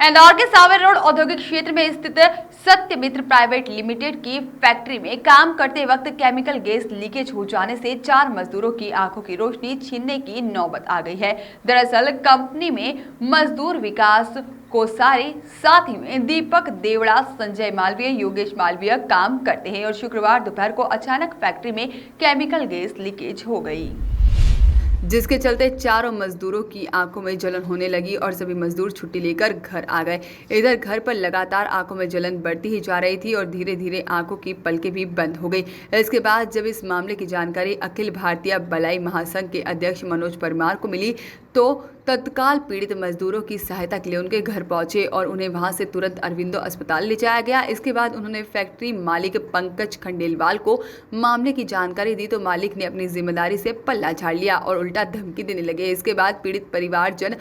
इंदौर के सावर रोड औद्योगिक क्षेत्र में स्थित सत्यमित्र प्राइवेट लिमिटेड की फैक्ट्री में काम करते वक्त केमिकल गैस लीकेज हो जाने से 4 मजदूरों की आंखों की रोशनी छीनने की नौबत आ गई है। दरअसल कंपनी में मजदूर विकास कोसारी, साथ ही में दीपक देवड़ा, संजय मालवीय, योगेश मालवीय काम करते हैं और शुक्रवार दोपहर को अचानक फैक्ट्री में केमिकल गैस लीकेज हो गई, जिसके चलते चारों मजदूरों की आंखों में जलन होने लगी और सभी मजदूर छुट्टी लेकर घर आ गए। इधर घर पर लगातार आंखों में जलन बढ़ती ही जा रही थी और धीरे धीरे आंखों की पलकें भी बंद हो गई। इसके बाद जब इस मामले की जानकारी अखिल भारतीय बलाई महासंघ के अध्यक्ष मनोज परमार को मिली तो तत्काल पीड़ित मजदूरों की सहायता के लिए उनके घर पहुंचे और उन्हें वहां से तुरंत अरविंदो अस्पताल ले जाया गया। इसके बाद उन्होंने फैक्ट्री मालिक पंकज खंडेलवाल को मामले की जानकारी दी तो मालिक ने अपनी जिम्मेदारी से पल्ला झाड़ लिया और उल्टा धमकी देने लगे। इसके बाद पीड़ित परिवारजन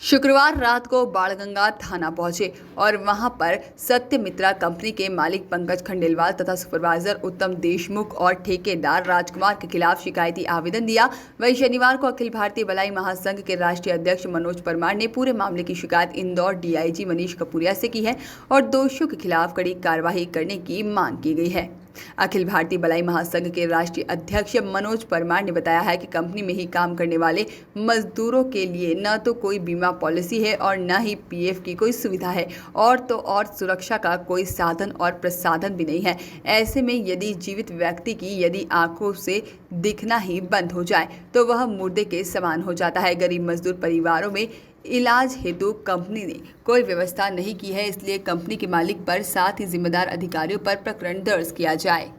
शुक्रवार रात को बाणगंगा थाना पहुंचे और वहां पर सत्यमित्रा कंपनी के मालिक पंकज खंडेलवाल तथा सुपरवाइजर उत्तम देशमुख और ठेकेदार राजकुमार के खिलाफ शिकायती आवेदन दिया। वहीं शनिवार को अखिल भारतीय बलाई महासंघ के राष्ट्रीय अध्यक्ष मनोज परमार ने पूरे मामले की शिकायत इंदौर डीआईजी मनीष कपूरिया से की है और दोषियों के खिलाफ कड़ी कार्रवाई करने की मांग की गई है। अखिल भारतीय बलाई महासंघ के राष्ट्रीय अध्यक्ष मनोज परमार ने बताया है कि कंपनी में ही काम करने वाले मजदूरों के लिए न तो कोई बीमा पॉलिसी है और न ही पीएफ की कोई सुविधा है और सुरक्षा का कोई साधन और प्रसाधन भी नहीं है। ऐसे में यदि जीवित व्यक्ति की यदि आंखों से दिखना ही बंद हो जाए तो वह मुर्दे के समान हो जाता है। गरीब मजदूर परिवारों में इलाज हेतु कंपनी ने कोई व्यवस्था नहीं की है, इसलिए कंपनी के मालिक पर साथ ही जिम्मेदार अधिकारियों पर प्रकरण दर्ज किया जाए।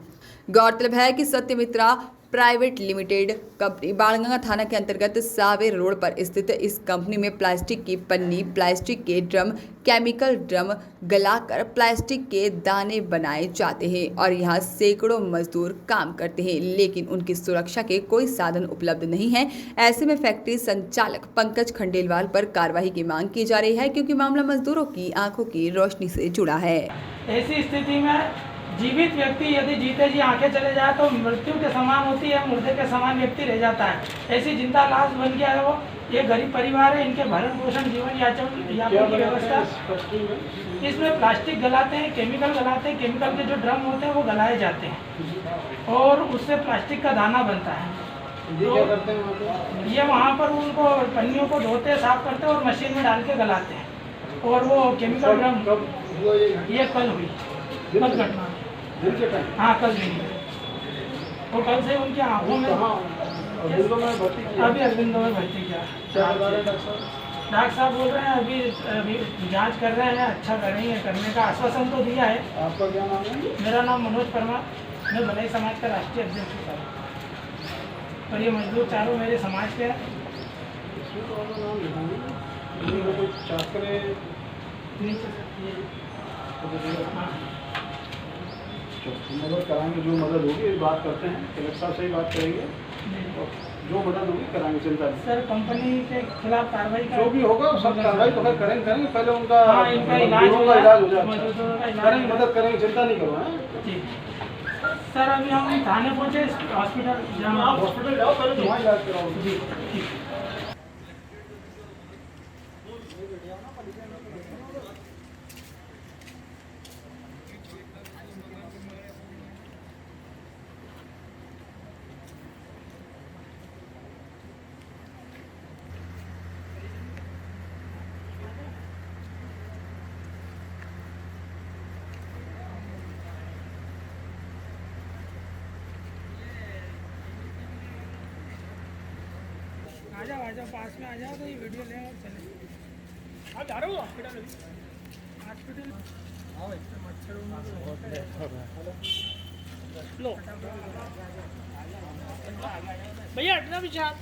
गौरतलब है कि सत्यमित्रा प्राइवेट लिमिटेड कंपनी बाणगंगा थाना के अंतर्गत सावेर रोड पर स्थित इस कंपनी में प्लास्टिक की पन्नी, प्लास्टिक के ड्रम, केमिकल ड्रम गलाकर प्लास्टिक के दाने बनाए जाते हैं और यहाँ सैकड़ों मजदूर काम करते हैं, लेकिन उनकी सुरक्षा के कोई साधन उपलब्ध नहीं है। ऐसे में फैक्ट्री संचालक पंकज खंडेलवाल पर कार्रवाई की मांग की जा रही है क्योंकि मामला मजदूरों की आंखों की रोशनी से जुड़ा है। ऐसी स्थिति में जीवित व्यक्ति यदि जीते जी आंखें चले जाए तो मृत्यु के समान होती है, मुर्दे के समान व्यक्ति रह जाता है। ऐसी जिंदा लाश बन गया है वो। ये गरीब परिवार है, इनके भरण पोषण जीवन यापन की व्यवस्था इसमें प्लास्टिक गलाते हैं, केमिकल गलाते हैं। केमिकल के जो ड्रम होते हैं वो गलाए जाते हैं और उससे प्लास्टिक का दाना बनता है। तो ये वहाँ पर उनको पन्नियों को धोते हैं, साफ करते हैं और मशीन में डाल के गलाते हैं और वो केमिकल ड्रम ये कल हुई, कल घटना। हाँ कल नहीं, और कल से उनकी आंखों में अभी अरविंदो में भर्ती किया। डॉक्टर साहब बोल रहे हैं अभी जांच कर रहे हैं, अच्छा करेंगे, करने का आश्वासन तो दिया है। आपका क्या नाम है? मेरा नाम मनोज परमार, मैं भलाई समाज का राष्ट्रीय अध्यक्ष हूँ और ये मजदूर चारों मेरे समाज के हैं। मदद कराएंगे, जो मदद होगी बात करते हैं, कलेक्टर साहब से ही बात करेंगे और जो मदद होगी कराएंगे, चिंता नहीं। सर कंपनी के खिलाफ कार्रवाई जो भी होगा सब कार्रवाई तो करेंगे, पहले उनका इलाज हो जाए, करेंगे, मदद करेंगे, चिंता नहीं करो। जी सर, अभी हम थाने पहुँचे, हॉस्पिटल जहाँ हॉस्पिटल जाओ, पहले वहाँ इलाज कराओ। जी ठीक। आ जाओ पास में आ जाओ तो ये वीडियो लें और चले। आप जा रहे हो हॉस्पिटल? हॉस्पिटल लो भैया, हटना पीछे आप।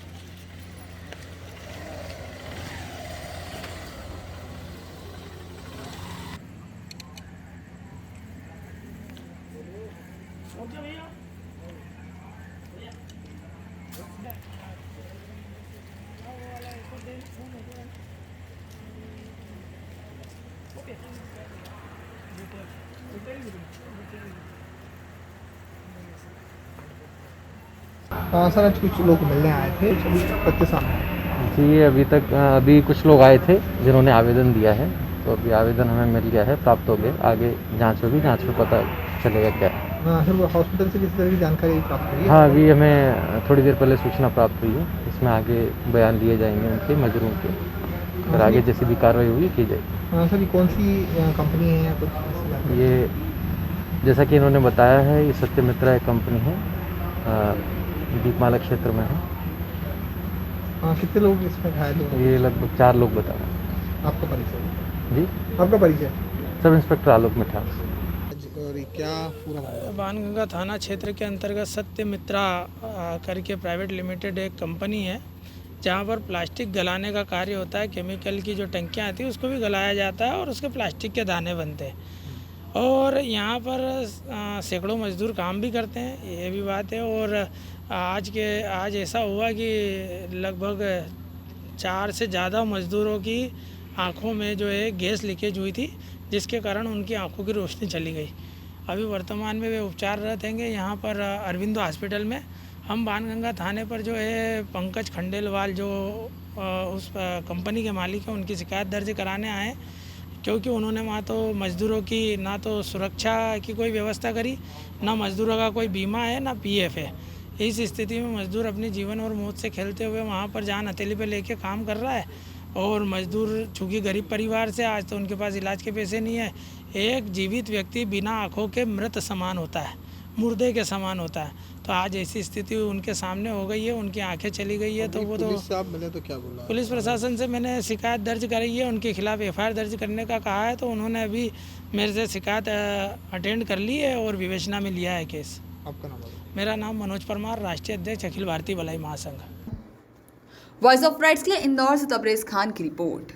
ओके भैया, सर आज कुछ लोग मिलने आए थे, सभी पत्ते सामने। जी अभी कुछ लोग आए थे जिन्होंने आवेदन दिया है तो अभी आवेदन हमें मिल गया है, प्राप्त हो गया। आगे जांच होगी, जांच में पता चलेगा क्या है। हाँ सर, वो हॉस्पिटल से किसी तरह की जानकारी प्राप्त हुई है? हाँ, अभी हमें थोड़ी देर पहले सूचना प्राप्त हुई है। इसमें आगे बयान लिए जाएंगे उनके, मजदूरों के, फिर आगे जैसी भी कार्रवाई होगी की जाएगी। हाँ सर, ये कौन सी कंपनी है या कुछ ऐसी जानकारी? ये जैसा कि इन्होंने बताया है, ये सत्यमित्रा एक कंपनी है, दीपमाला क्षेत्र में है। हाँ, कितने लोग इसमें घायल हुए? ये लगभग 4 लोग बता रहे हैं। आपका परिचय? जी, आपका परिचय? सब इंस्पेक्टर आलोक मिठास। और ये क्या पूरा मामला? बाणगंगा थाना क्षेत्र के अंतर्गत सत्यमित्रा करके प्राइवेट लिमिटेड एक कंपनी है, जहाँ पर प्लास्टिक गलाने का कार्य होता है। केमिकल की जो टंकियाँ आती हैं उसको भी गलाया जाता है और उसके प्लास्टिक के दाने बनते हैं। और यहाँ पर सैकड़ों मजदूर काम भी करते हैं, ये भी बात है। और आज ऐसा हुआ कि लगभग 4 से ज़्यादा मजदूरों की आँखों में जो है गैस लीकेज हुई थी, जिसके कारण उनकी आँखों की रोशनी चली गई। अभी वर्तमान में वे उपचाररत हैं यहाँ पर अरविंदो हॉस्पिटल में। हम बाणगंगा थाने पर जो है पंकज खंडेलवाल जो उस कंपनी के मालिक हैं, उनकी शिकायत दर्ज कराने आए हैं, क्योंकि उन्होंने वहाँ तो मज़दूरों की ना तो सुरक्षा की कोई व्यवस्था करी, ना मज़दूरों का कोई बीमा है, ना पीएफ है। इस स्थिति में मज़दूर अपने जीवन और मौत से खेलते हुए वहाँ पर जान हथेली पे लेके काम कर रहा है। और मज़दूर चूँकि गरीब परिवार से, आज तो उनके पास इलाज के पैसे नहीं है। एक जीवित व्यक्ति बिना आँखों के मृत समान होता है, मुर्दे के समान होता है। तो आज ऐसी स्थिति उनके सामने हो गई है, उनकी आंखें चली गई है। तो वो तो पुलिस से आप मिले तो क्या बोला? पुलिस प्रशासन से मैंने शिकायत दर्ज कराई है, उनके खिलाफ एफआईआर दर्ज करने का कहा है। तो उन्होंने अभी मेरे से शिकायत अटेंड कर ली है और विवेचना में लिया है केस। आपका नाम बताओ। मेरा नाम मनोज परमार, राष्ट्रीय अध्यक्ष अखिल भारतीय भलाई महासंघ। वॉइस ऑफ राइट्स के लिए इंदौर से तबरेज खान की रिपोर्ट।